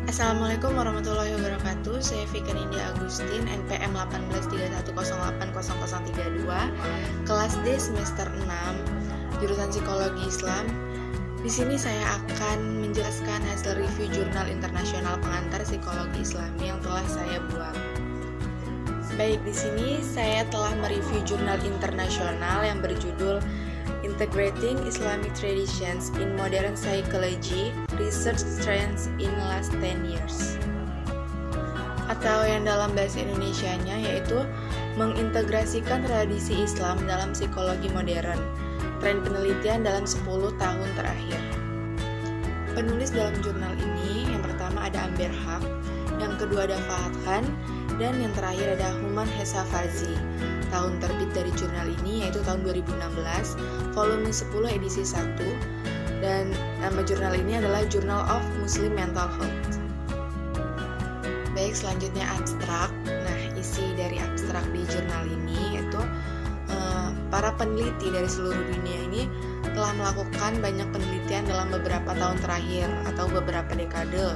Assalamualaikum warahmatullahi wabarakatuh. Saya Fikar India Agustin, NPM 1831080032, kelas D semester 6, jurusan Psikologi Islam. Di sini saya akan menjelaskan hasil review jurnal internasional pengantar psikologi Islami yang telah saya buat. Baik, di sini saya telah mereview jurnal internasional yang berjudul Integrating Islamic Traditions in Modern Psychology, Research Trends in Last 10 Years. Atau yang dalam bahasa Indonesianya yaitu mengintegrasikan tradisi Islam dalam psikologi modern, tren penelitian dalam 10 tahun terakhir. Penulis dalam jurnal ini yang pertama ada Amber Haq, yang kedua ada Fahad Khan, dan yang terakhir ada Human Hesa Farzi. Tahun terbit dari jurnal ini yaitu tahun 2016, volume 10 edisi 1, dan nama jurnal ini adalah Journal of Muslim Mental Health. Baik, selanjutnya abstrak. Nah, isi dari abstrak di jurnal ini yaitu para peneliti dari seluruh dunia ini telah melakukan banyak penelitian dalam beberapa tahun terakhir atau beberapa dekade.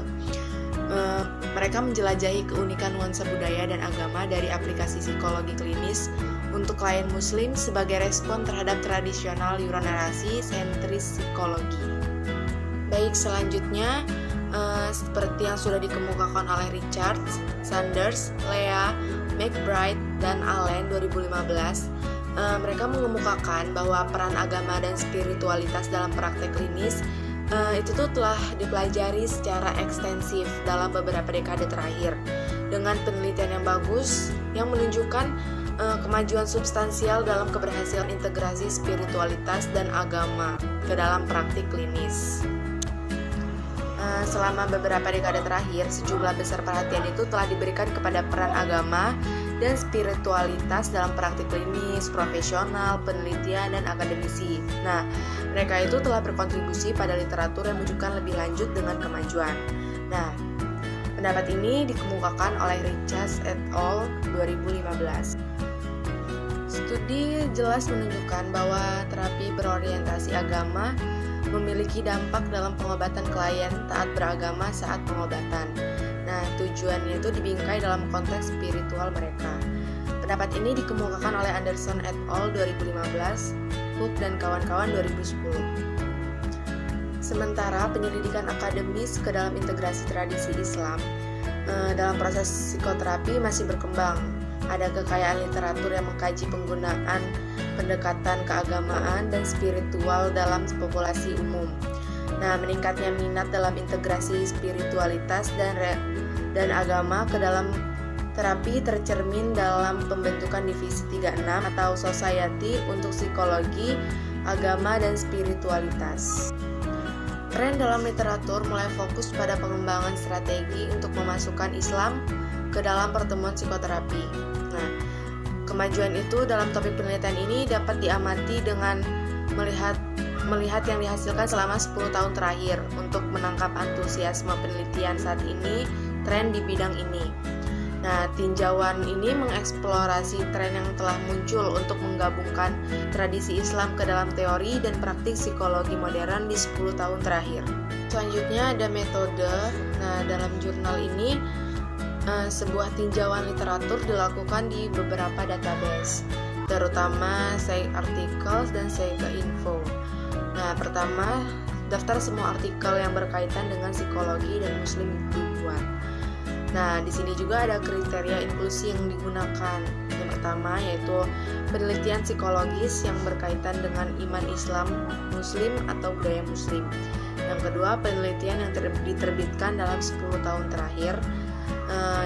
Mereka menjelajahi keunikan nuansa budaya dan agama dari aplikasi psikologi klinis untuk klien muslim sebagai respon terhadap tradisional neuronarasi sentris psikologi. Baik, selanjutnya seperti yang sudah dikemukakan oleh Richard, Sanders, Lea, McBride, dan Allen 2015, mereka mengemukakan bahwa peran agama dan spiritualitas dalam praktek klinis itu tuh telah dipelajari secara ekstensif dalam beberapa dekade terakhir dengan penelitian yang bagus yang menunjukkan kemajuan substansial dalam keberhasilan integrasi spiritualitas dan agama ke dalam praktik klinis. Selama beberapa dekade terakhir, sejumlah besar perhatian itu telah diberikan kepada peran agama dan spiritualitas dalam praktik klinis, profesional, penelitian, dan akademisi. Nah, mereka itu telah berkontribusi pada literatur yang menunjukkan lebih lanjut dengan kemajuan. Nah, pendapat ini dikemukakan oleh Richards et al. 2015. Studi jelas menunjukkan bahwa terapi berorientasi agama memiliki dampak dalam pengobatan klien taat beragama saat pengobatan. Nah, tujuannya itu dibingkai dalam konteks spiritual mereka. Pendapat ini dikemukakan oleh Anderson et al. 2015, Hook dan kawan-kawan 2010. Sementara penyelidikan akademis ke dalam integrasi tradisi Islam dalam proses psikoterapi masih berkembang. Ada kekayaan literatur yang mengkaji penggunaan pendekatan keagamaan dan spiritual dalam populasi umum. Nah, meningkatnya minat dalam integrasi spiritualitas dan agama ke dalam terapi tercermin dalam pembentukan divisi 36 atau Society untuk Psikologi, Agama, dan Spiritualitas. Tren dalam literatur mulai fokus pada pengembangan strategi untuk memasukkan Islam ke dalam pertemuan psikoterapi. Nah, kemajuan itu dalam topik penelitian ini dapat diamati dengan melihat yang dihasilkan selama 10 tahun terakhir untuk menangkap antusiasme penelitian saat ini, tren di bidang ini. Nah, tinjauan ini mengeksplorasi tren yang telah muncul untuk menggabungkan tradisi Islam ke dalam teori dan praktik psikologi modern di 10 tahun terakhir. Selanjutnya ada metode. Nah, dalam jurnal ini sebuah tinjauan literatur dilakukan di beberapa database, terutama PsycArticles dan PsycInfo. Nah, pertama, daftar semua artikel yang berkaitan dengan psikologi dan muslim dibuat. Nah, di sini juga ada kriteria inklusi yang digunakan. Yang pertama yaitu penelitian psikologis yang berkaitan dengan iman Islam, muslim atau budaya muslim. Yang kedua, penelitian yang diterbitkan dalam 10 tahun terakhir,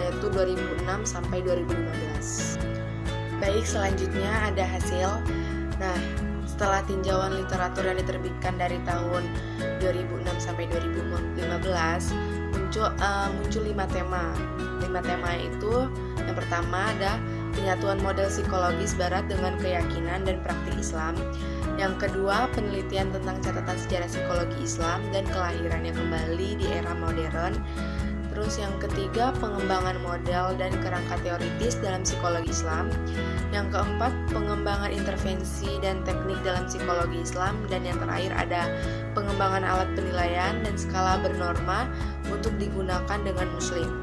yaitu 2006 sampai 2015. Baik, selanjutnya ada hasil. Nah, setelah tinjauan literatur yang diterbitkan dari tahun 2006 sampai 2015, muncul 5 tema. 5 tema itu, yang pertama ada penyatuan model psikologis barat dengan keyakinan dan praktik Islam. Yang kedua, penelitian tentang catatan sejarah psikologi Islam dan kelahirannya kembali di era modern. Terus yang ketiga, pengembangan model dan kerangka teoritis dalam psikologi Islam. Yang keempat, pengembangan intervensi dan teknik dalam psikologi Islam. Dan yang terakhir ada pengembangan alat penilaian dan skala bernorma untuk digunakan dengan muslim.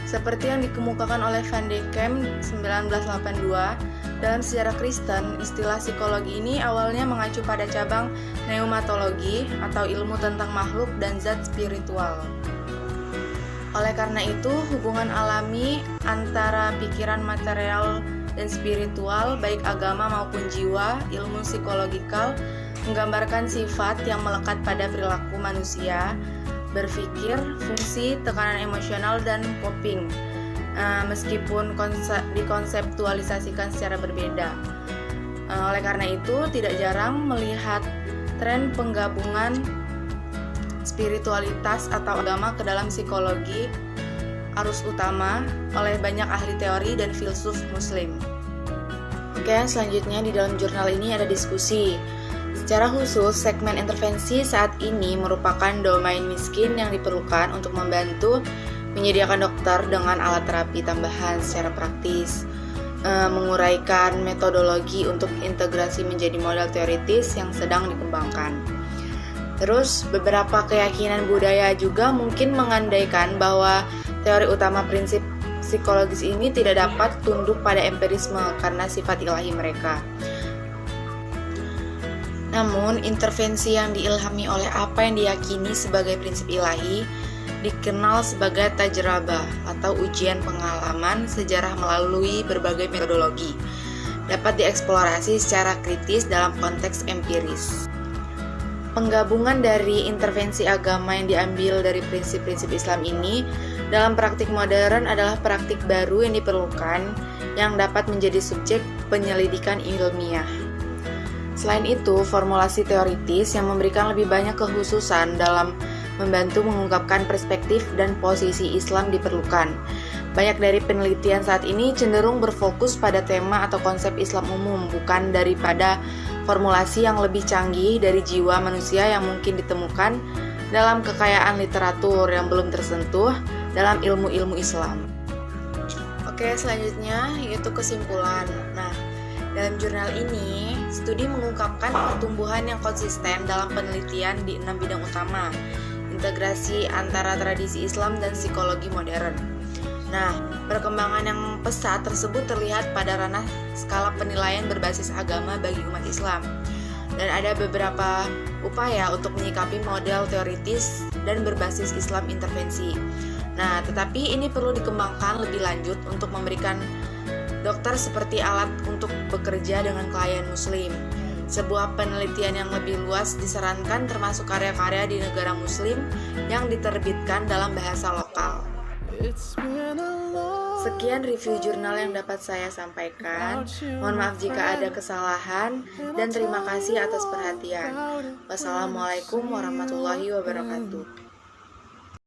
Seperti yang dikemukakan oleh Van de Kamp 1982, dalam sejarah Kristen, istilah psikologi ini awalnya mengacu pada cabang pneumatologi atau ilmu tentang makhluk dan zat spiritual. Oleh karena itu, hubungan alami antara pikiran material dan spiritual, baik agama maupun jiwa, ilmu psikologikal, menggambarkan sifat yang melekat pada perilaku manusia, berpikir, fungsi, tekanan emosional, dan coping, meskipun dikonseptualisasikan secara berbeda. Oleh karena itu, tidak jarang melihat tren penggabungan spiritualitas atau agama ke dalam psikologi arus utama oleh banyak ahli teori dan filsuf muslim. Oke, selanjutnya di dalam jurnal ini ada diskusi. Secara khusus, segmen intervensi saat ini merupakan domain miskin yang diperlukan untuk membantu menyediakan dokter dengan alat terapi tambahan secara praktis, menguraikan metodologi untuk integrasi menjadi model teoritis yang sedang dikembangkan. Terus, beberapa keyakinan budaya juga mungkin mengandaikan bahwa teori utama prinsip psikologis ini tidak dapat tunduk pada empirisme karena sifat ilahi mereka. Namun, intervensi yang diilhami oleh apa yang diyakini sebagai prinsip ilahi dikenal sebagai tajrabah atau ujian pengalaman sejarah melalui berbagai metodologi. Dapat dieksplorasi secara kritis dalam konteks empiris. Penggabungan dari intervensi agama yang diambil dari prinsip-prinsip Islam ini dalam praktik modern adalah praktik baru yang diperlukan yang dapat menjadi subjek penyelidikan ilmiah. Selain itu, formulasi teoritis yang memberikan lebih banyak kekhususan dalam membantu mengungkapkan perspektif dan posisi Islam diperlukan. Banyak dari penelitian saat ini cenderung berfokus pada tema atau konsep Islam umum, bukan daripada formulasi yang lebih canggih dari jiwa manusia yang mungkin ditemukan dalam kekayaan literatur yang belum tersentuh dalam ilmu-ilmu Islam. Oke, selanjutnya yaitu kesimpulan. Nah, dalam jurnal ini, studi mengungkapkan pertumbuhan yang konsisten dalam penelitian di 6 bidang utama, integrasi antara tradisi Islam dan psikologi modern. Nah, perkembangan yang pesat tersebut terlihat pada ranah skala penilaian berbasis agama bagi umat Islam. Dan ada beberapa upaya untuk menyikapi model teoritis dan berbasis Islam intervensi. Nah, tetapi ini perlu dikembangkan lebih lanjut untuk memberikan dokter seperti alat untuk bekerja dengan klien muslim. Sebuah penelitian yang lebih luas disarankan termasuk karya-karya di negara muslim yang diterbitkan dalam bahasa lokal. Sekian review jurnal yang dapat saya sampaikan. Mohon maaf jika ada kesalahan dan terima kasih atas perhatian. Wassalamualaikum warahmatullahi wabarakatuh.